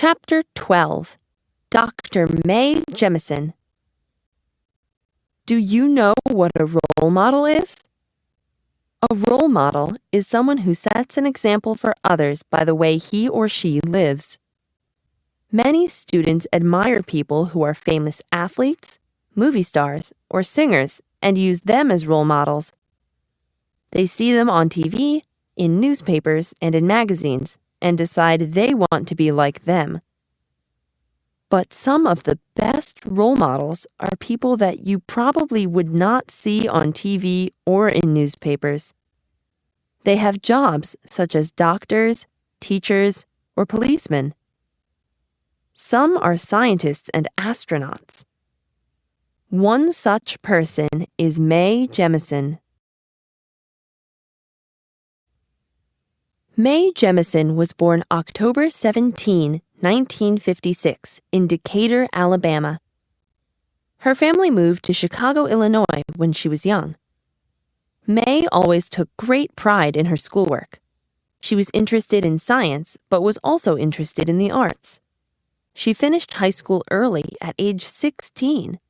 Chapter 12. Dr. Mae Jemison. Do you know what a role model is? A role model is someone who sets an example for others by the way he or she lives. Many students admire people who are famous athletes, movie stars, or singers and use them as role models. They see them on TV, in newspapers, and in magazines, and decide they want to be like them. But some of the best role models are people that you probably would not see on TV or in newspapers. They have jobs such as doctors, teachers, or policemen. Some are scientists and astronauts. One such person is Mae Jemison. Mae Jemison was born October 17, 1956, in Decatur, Alabama. Her family moved to Chicago, Illinois when she was young. Mae always took great pride in her schoolwork. She was interested in science, but was also interested in the arts. She finished high school early at age 16.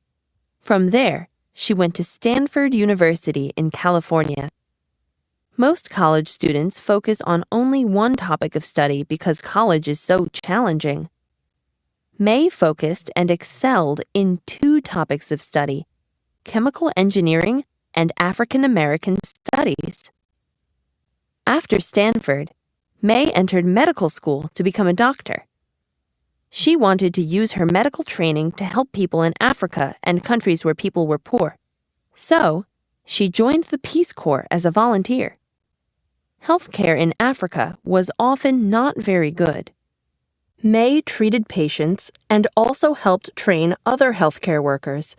From there, she went to Stanford University in California. Most college students focus on only one topic of study because college is so challenging. Mae focused and excelled in two topics of study: chemical engineering and African American studies. After Stanford, Mae entered medical school to become a doctor. She wanted to use her medical training to help people in Africa and countries where people were poor. So, she joined the Peace Corps as a volunteer. Healthcare in Africa was often not very good. Mae treated patients and also helped train other healthcare workers.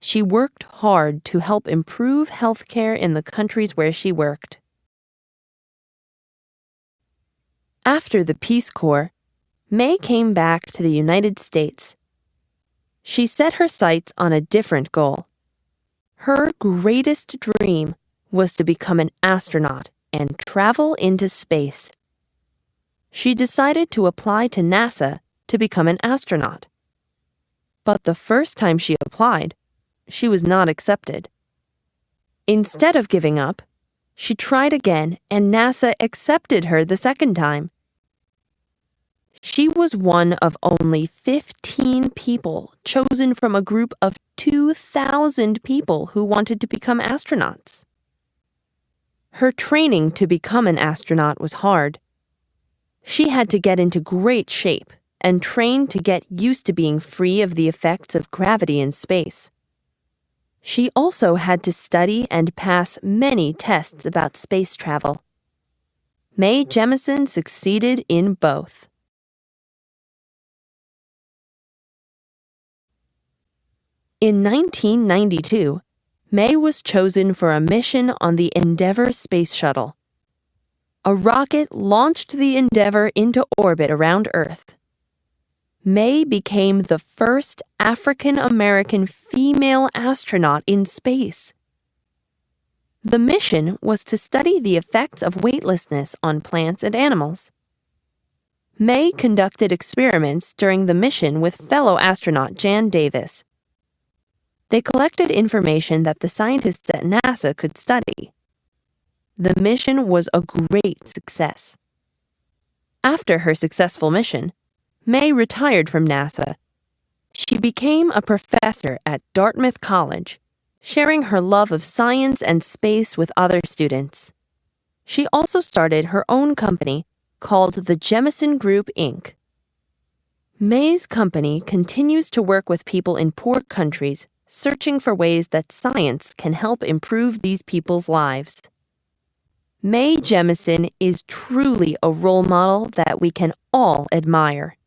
She worked hard to help improve healthcare in the countries where she worked. After the Peace Corps, Mae came back to the United States. She set her sights on a different goal. Her greatest dream was to become an astronaut and travel into space. She decided to apply to NASA to become an astronaut. But the first time she applied, she was not accepted. Instead of giving up, she tried again and NASA accepted her the second time. She was one of only 15 people chosen from a group of 2,000 people who wanted to become astronauts. Her training to become an astronaut was hard. She had to get into great shape and train to get used to being free of the effects of gravity in space. She also had to study and pass many tests about space travel. Mae Jemison succeeded in both. In 1992, Mae was chosen for a mission on the Endeavour space shuttle. A rocket launched the Endeavour into orbit around Earth. Mae became the first African-American female astronaut in space. The mission was to study the effects of weightlessness on plants and animals. Mae conducted experiments during the mission with fellow astronaut Jan Davis. They collected information that the scientists at NASA could study. The mission was a great success. After her successful mission, Mae retired from NASA. She became a professor at Dartmouth College, sharing her love of science and space with other students. She also started her own company called the Jemison Group, Inc. Mae's company continues to work with people in poor countries, searching for ways that science can help improve these people's lives. Mae Jemison is truly a role model that we can all admire.